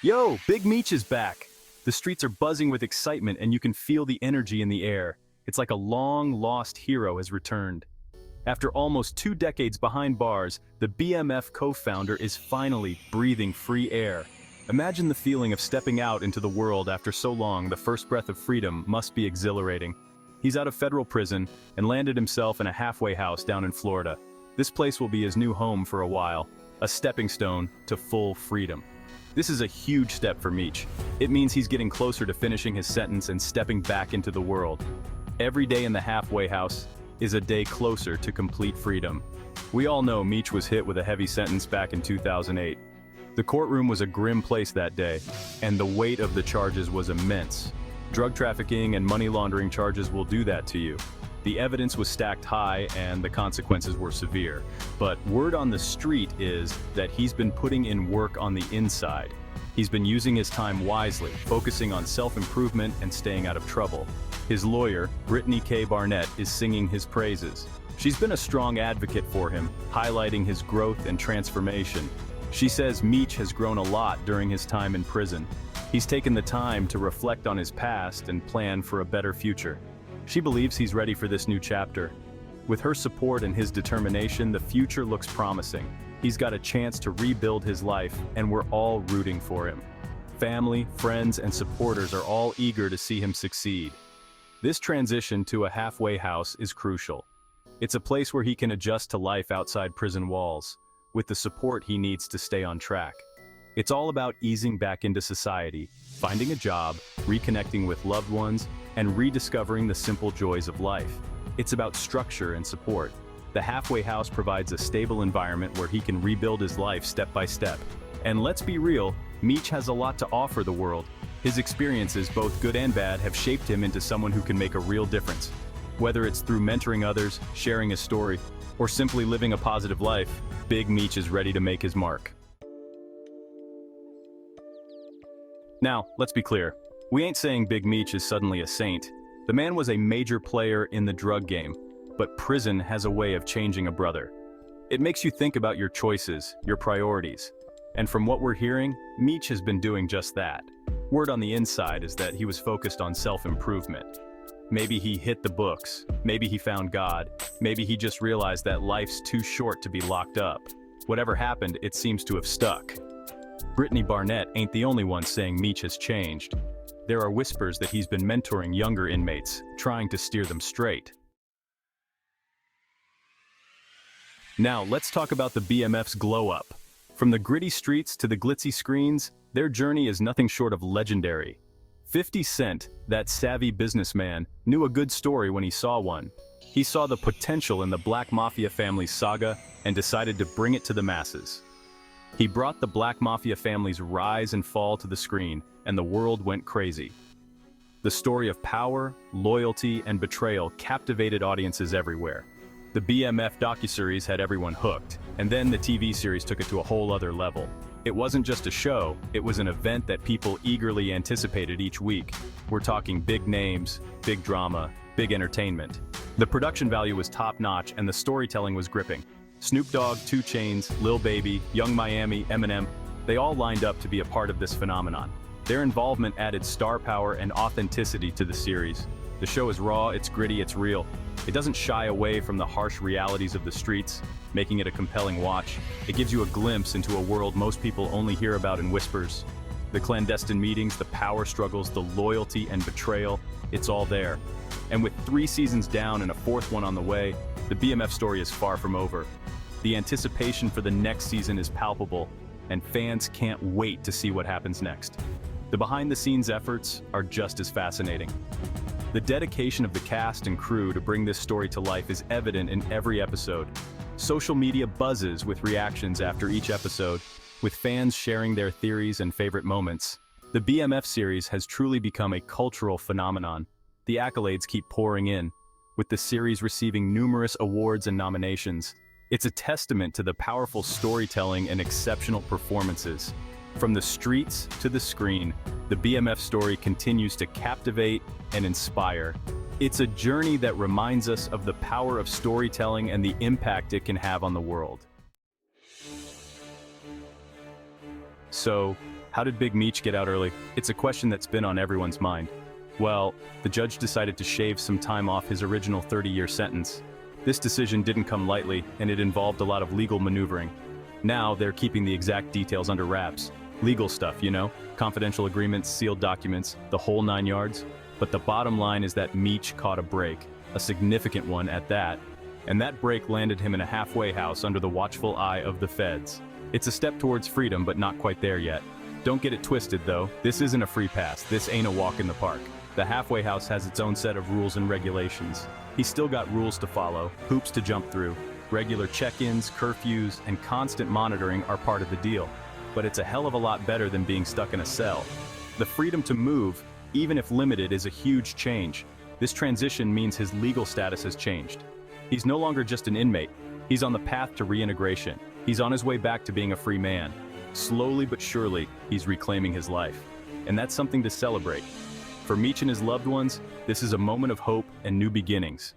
Yo, Big Meech is back! The streets are buzzing with excitement and you can feel the energy in the air. It's like a long-lost hero has returned. After almost 2 decades behind bars, the BMF co-founder is finally breathing free air. Imagine the feeling of stepping out into the world after so long. The first breath of freedom must be exhilarating. He's out of federal prison and landed himself in a halfway house down in Florida. This place will be his new home for a while, a stepping stone to full freedom. This is a huge step for Meech. It means he's getting closer to finishing his sentence and stepping back into the world. Every day in the halfway house is a day closer to complete freedom. We all know Meech was hit with a heavy sentence back in 2008. The courtroom was a grim place that day, and the weight of the charges was immense. Drug trafficking and money laundering charges will do that to you. The evidence was stacked high and the consequences were severe. But word on the street is that he's been putting in work on the inside. He's been using his time wisely, focusing on self-improvement and staying out of trouble. His lawyer, Brittany K. Barnett, is singing his praises. She's been a strong advocate for him, highlighting his growth and transformation. She says Meech has grown a lot during his time in prison. He's taken the time to reflect on his past and plan for a better future. She believes he's ready for this new chapter. With her support and his determination, the future looks promising. He's got a chance to rebuild his life, and we're all rooting for him. Family, friends, and supporters are all eager to see him succeed. This transition to a halfway house is crucial. It's a place where he can adjust to life outside prison walls, with the support he needs to stay on track. It's all about easing back into society, finding a job, reconnecting with loved ones, and rediscovering the simple joys of life. It's about structure and support. The halfway house provides a stable environment where he can rebuild his life step by step. And let's be real, Meech has a lot to offer the world. His experiences, both good and bad, have shaped him into someone who can make a real difference. Whether it's through mentoring others, sharing his story, or simply living a positive life, Big Meech is ready to make his mark. Now, let's be clear. We ain't saying Big Meech is suddenly a saint. The man was a major player in the drug game, but prison has a way of changing a brother. It makes you think about your choices, your priorities. And from what we're hearing, Meech has been doing just that. Word on the inside is that he was focused on self-improvement. Maybe he hit the books, maybe he found God, maybe he just realized that life's too short to be locked up. Whatever happened, it seems to have stuck. Brittany Barnett ain't the only one saying Meech has changed. There are whispers that he's been mentoring younger inmates, trying to steer them straight. Now, let's talk about the BMF's glow-up. From the gritty streets to the glitzy screens, their journey is nothing short of legendary. 50 Cent, that savvy businessman, knew a good story when he saw one. He saw the potential in the Black Mafia Family saga and decided to bring it to the masses. He brought the Black Mafia Family's rise and fall to the screen, and the world went crazy. The story of power, loyalty, and betrayal captivated audiences everywhere. The BMF docuseries had everyone hooked, and then the TV series took it to a whole other level. It wasn't just a show, it was an event that people eagerly anticipated each week. We're talking big names, big drama, big entertainment. The production value was top-notch and the storytelling was gripping. Snoop Dogg, 2 Chainz, Lil Baby, Young Miami, Eminem, they all lined up to be a part of this phenomenon. Their involvement added star power and authenticity to the series. The show is raw, it's gritty, it's real. It doesn't shy away from the harsh realities of the streets, making it a compelling watch. It gives you a glimpse into a world most people only hear about in whispers. The clandestine meetings, the power struggles, the loyalty and betrayal, it's all there. And with 3 seasons down and a 4th one on the way, the BMF story is far from over. The anticipation for the next season is palpable, and fans can't wait to see what happens next. The behind-the-scenes efforts are just as fascinating. The dedication of the cast and crew to bring this story to life is evident in every episode. Social media buzzes with reactions after each episode, with fans sharing their theories and favorite moments. The BMF series has truly become a cultural phenomenon. The accolades keep pouring in, with the series receiving numerous awards and nominations. It's a testament to the powerful storytelling and exceptional performances. From the streets to the screen, the BMF story continues to captivate and inspire. It's a journey that reminds us of the power of storytelling and the impact it can have on the world. So, How did Big Meech get out early? It's a question that's been on everyone's mind. Well, the judge decided to shave some time off his original 30-year sentence. This decision didn't come lightly, and it involved a lot of legal maneuvering. Now, they're keeping the exact details under wraps. Legal stuff, you know? Confidential agreements, sealed documents, the whole 9 yards. But the bottom line is that Meech caught a break, a significant one at that. And that break landed him in a halfway house under the watchful eye of the feds. It's a step towards freedom, but not quite there yet. Don't get it twisted, though. This isn't a free pass. This ain't a walk in the park. The halfway house has its own set of rules and regulations. He's still got rules to follow, hoops to jump through. Regular check-ins, curfews, and constant monitoring are part of the deal. But it's a hell of a lot better than being stuck in a cell. The freedom to move, even if limited, is a huge change. This transition means his legal status has changed. He's no longer just an inmate. He's on the path to reintegration. He's on his way back to being a free man. Slowly but surely, he's reclaiming his life. And that's something to celebrate. For Meech and his loved ones, this is a moment of hope and new beginnings.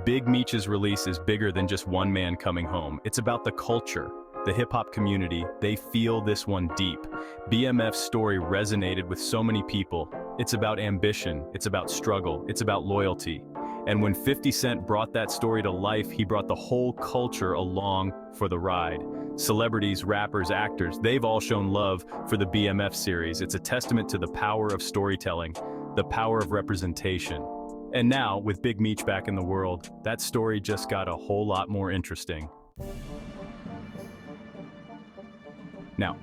Big Meech's release is bigger than just one man coming home. It's about the culture, the hip-hop community. They feel this one deep. BMF's story resonated with so many people. It's about ambition, it's about struggle, it's about loyalty. And when 50 Cent brought that story to life, he brought the whole culture along for the ride. Celebrities, rappers, actors, they've all shown love for the BMF series. It's a testament to the power of storytelling, the power of representation. And now, with Big Meech back in the world, that story just got a whole lot more interesting. Now,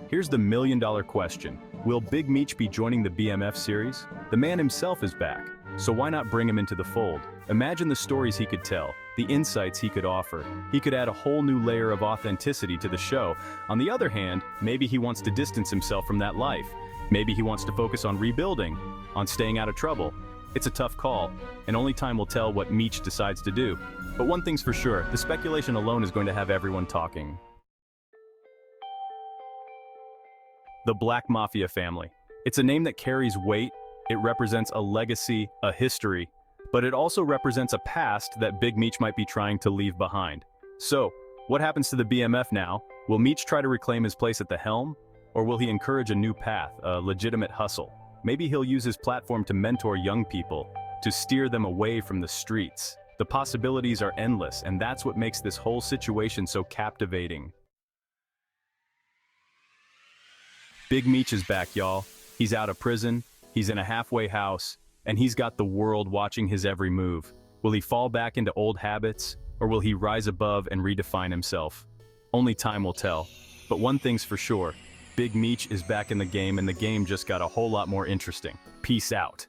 here's the million-dollar question. Will Big Meech be joining the BMF series? The man himself is back, so why not bring him into the fold? Imagine the stories he could tell, the insights he could offer. He could add a whole new layer of authenticity to the show. On the other hand, maybe he wants to distance himself from that life. Maybe he wants to focus on rebuilding, on staying out of trouble. It's a tough call, and only time will tell what Meech decides to do. But one thing's for sure, the speculation alone is going to have everyone talking. The Black Mafia Family. It's a name that carries weight. It represents a legacy, a history, but it also represents a past that Big Meech might be trying to leave behind. So, what happens to the BMF now? Will Meech try to reclaim his place at the helm? Or will he encourage a new path, a legitimate hustle? Maybe he'll use his platform to mentor young people, to steer them away from the streets. The possibilities are endless, and that's what makes this whole situation so captivating. Big Meech is back, y'all. He's out of prison, he's in a halfway house, and he's got the world watching his every move. Will he fall back into old habits, or will he rise above and redefine himself? Only time will tell. But one thing's for sure, Big Meech is back in the game, and the game just got a whole lot more interesting. Peace out.